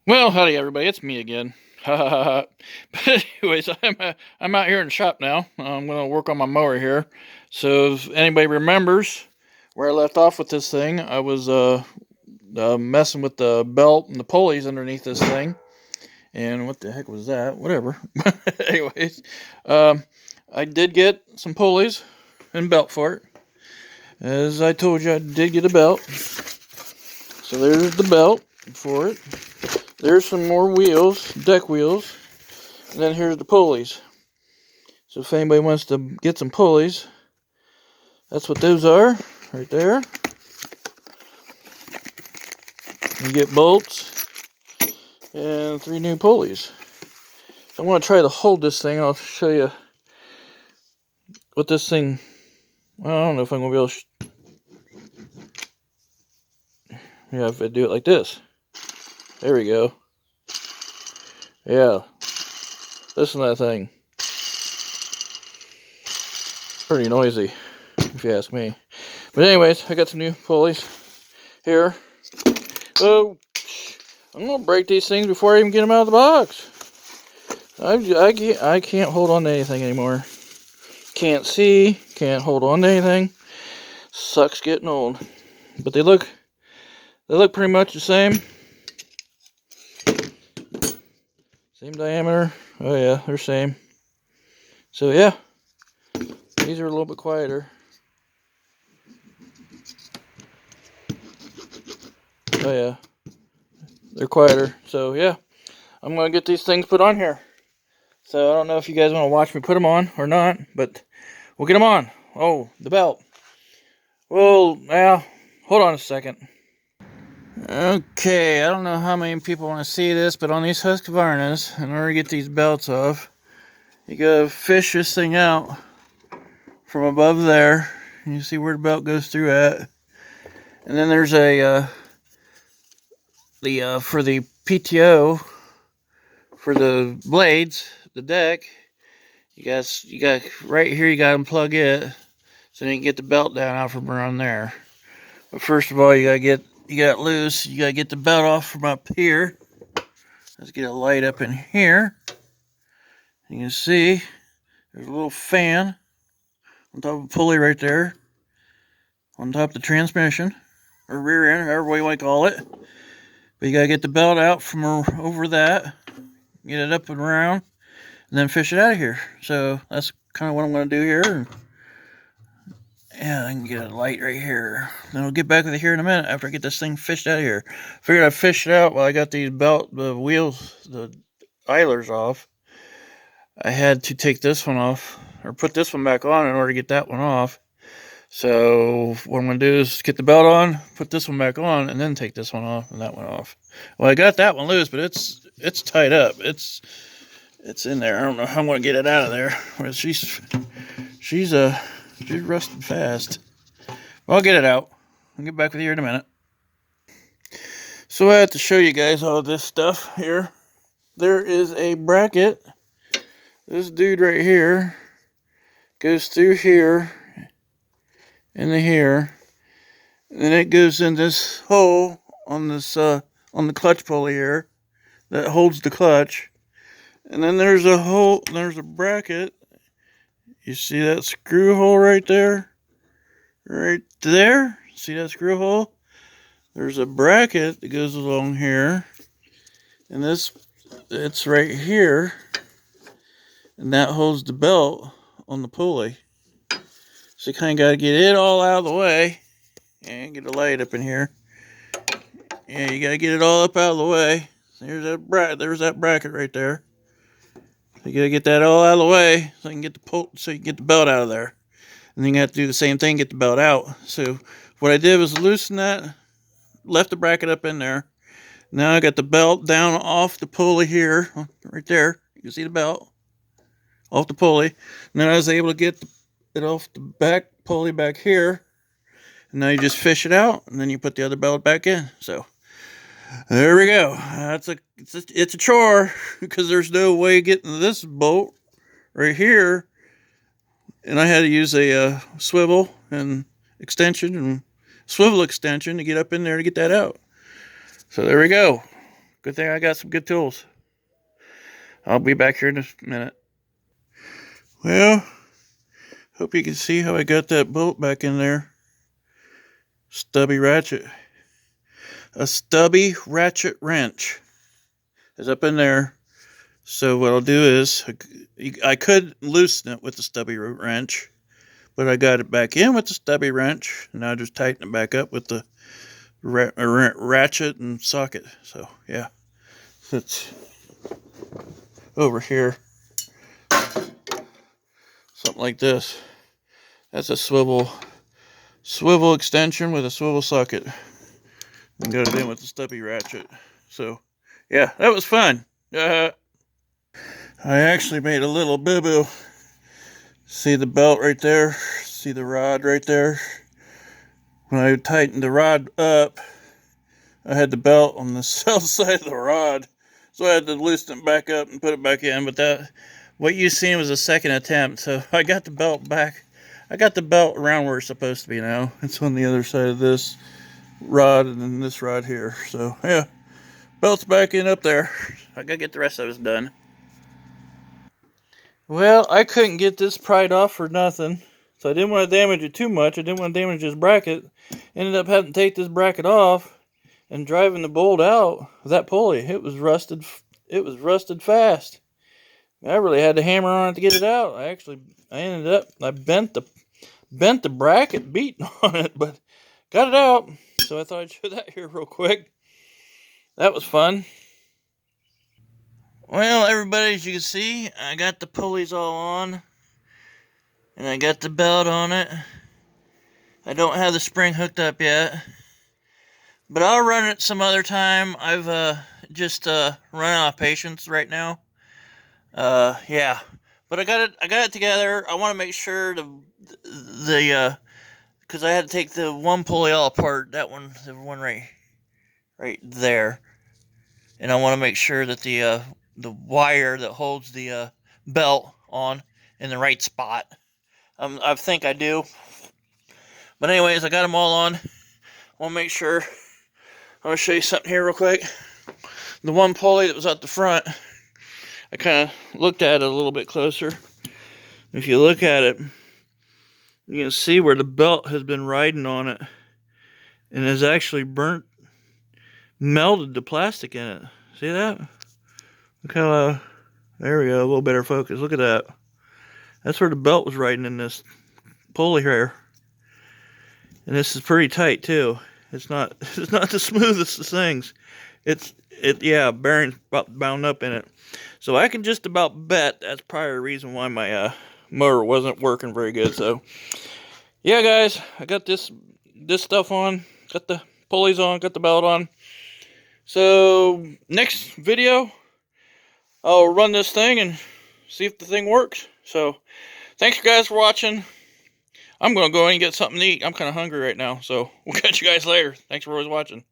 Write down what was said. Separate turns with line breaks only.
Well, howdy everybody, it's me again. But anyways, I'm out here in the shop now. I'm gonna work on my mower here. So if anybody remembers where I left off with this thing, I was messing with the belt and the pulleys underneath this thing. And what the heck was that? Whatever. Anyways, um, I did get some pulleys and belt for it. As I told you, I did get a belt. So there's the belt for it. There's some more wheels, deck wheels, and then here's the pulleys. So if anybody wants to get some pulleys, that's what those are, right there. You get bolts and 3 new pulleys. I want to try to hold this thing. I'll show you what this thing. Well, I don't know if I'm gonna be able to. Yeah, if I do it like this. There we go. Yeah, listen to that thing. Pretty noisy, if you ask me. But anyways, I got some new pulleys here. Oh, I'm gonna break these things before I even get them out of the box. I can't hold on to anything anymore. Can't see, can't hold on to anything. Sucks getting old. But they look pretty much the same. Same diameter. Oh yeah, they're same. So yeah, these are a little bit quieter. Oh yeah, they're quieter. So yeah, I'm gonna get these things put on here. So I don't know if you guys want to watch me put them on or not, but we'll get them on. Oh, the belt. Well, now, hold on a second. Okay, I don't know how many people want to see this, but on these Husqvarnas, in order to get these belts off, you gotta fish this thing out from above there. And you see where the belt goes through at. And then there's a, for the PTO, for the blades, the deck, you got right here, you gotta unplug it, so you can get the belt down out from around there. But first of all, you got it loose. You gotta get the belt off from up here. Let's get a light up in here. You can see there's a little fan on top of the pulley right there, on top of the transmission or rear end, however you want to call it. But you gotta get the belt out from over that, get it up and around, and then fish it out of here. So that's kind of what I'm gonna do here. Yeah, I can get a light right here. Then I'll get back with it here in a minute after I get this thing fished out of here. Figured I'd fish it out while I got the wheels, the idlers off. I had to take this one off, or put this one back on in order to get that one off. So what I'm going to do is get the belt on, put this one back on, and then take this one off and that one off. Well, I got that one loose, but it's tied up. It's in there. I don't know how I'm going to get it out of there. Well, she's rusting fast. Well, I'll get it out. I'll get back with you here in a minute. So I have to show you guys all this stuff here. There is a bracket. This dude right here goes through here into here, and then it goes in this hole on this on the clutch pulley here that holds the clutch. And then there's a hole, there's a bracket. You see that screw hole right there? Right there? See that screw hole? There's a bracket that goes along here. And it's right here. And that holds the belt on the pulley. So you kind of got to get it all out of the way. And get a light up in here. Yeah, you got to get it all up out of the way. There's that bracket right there. You got to get that all out of the way so you can get the belt out of there. And then you have to do the same thing, get the belt out. So what I did was loosen that, left the bracket up in there. Now I got the belt down off the pulley here, right there. You can see the belt off the pulley. And then I was able to get it off the back pulley back here. And now you just fish it out, and then you put the other belt back in. So there we go. It's a chore because there's no way getting this bolt right here. And I had to use a swivel and extension and swivel extension to get up in there to get that out. So there we go. Good thing I got some good tools. I'll be back here in a minute. Well, hope you can see how I got that bolt back in there. Stubby ratchet. A stubby ratchet wrench is up in there. So what I'll do is, I could loosen it with the stubby wrench, but I got it back in with the stubby wrench, and I just tighten it back up with the ratchet and socket. So yeah, it's over here, something like this. That's a swivel extension with a swivel socket, and got it in with the stubby ratchet. So yeah, that was fun. I actually made a little boo-boo. See the belt right there? See the rod right there? When I tightened the rod up, I had the belt on the south side of the rod, so I had to loosen it back up and put it back in. But that, what you seen was a second attempt, so I got the belt back. I got the belt around where it's supposed to be now. It's on the other side of this rod and then this rod here. So yeah, belt's back in up there. I gotta get the rest of it done. Well, I couldn't get this pried off for nothing, so I didn't want to damage it too much. I didn't want to damage this bracket. Ended up having to take this bracket off and driving the bolt out with that pulley. It was rusted. It was rusted fast. I really had to hammer on it to get it out. I bent the bracket beating on it, but got it out. So I thought I'd show that here real quick. That was fun. Well, everybody, as you can see, I got the pulleys all on, and I got the belt on it. I don't have the spring hooked up yet, but I'll run it some other time. I've just run out of patience right now. Yeah, but I got it together. I want to make sure because I had to take the one pulley all apart. That one, the one right there, and I want to make sure that the wire that holds the belt on in the right spot. I think I do. But anyways, I got them all on. I want to make sure. I'm going to show you something here real quick. The one pulley that was at the front, I kind of looked at it a little bit closer. If you look at it, you can see where the belt has been riding on it and has actually melted the plastic in it. See that? Look how, there we go, a little better focus. Look at that. That's where the belt was riding in this pulley here. And this is pretty tight too. It's not the smoothest of things. Yeah, bearings bound up in it. So I can just about bet that's probably the reason why my motor wasn't working very good. So yeah, guys, I got this stuff on, got the pulleys on, got the belt on. So next video, I'll run this thing and see if the thing works. So thanks guys for watching. I'm going to go in and get something to eat. I'm kind of hungry right now, so we'll catch you guys later. Thanks for always watching.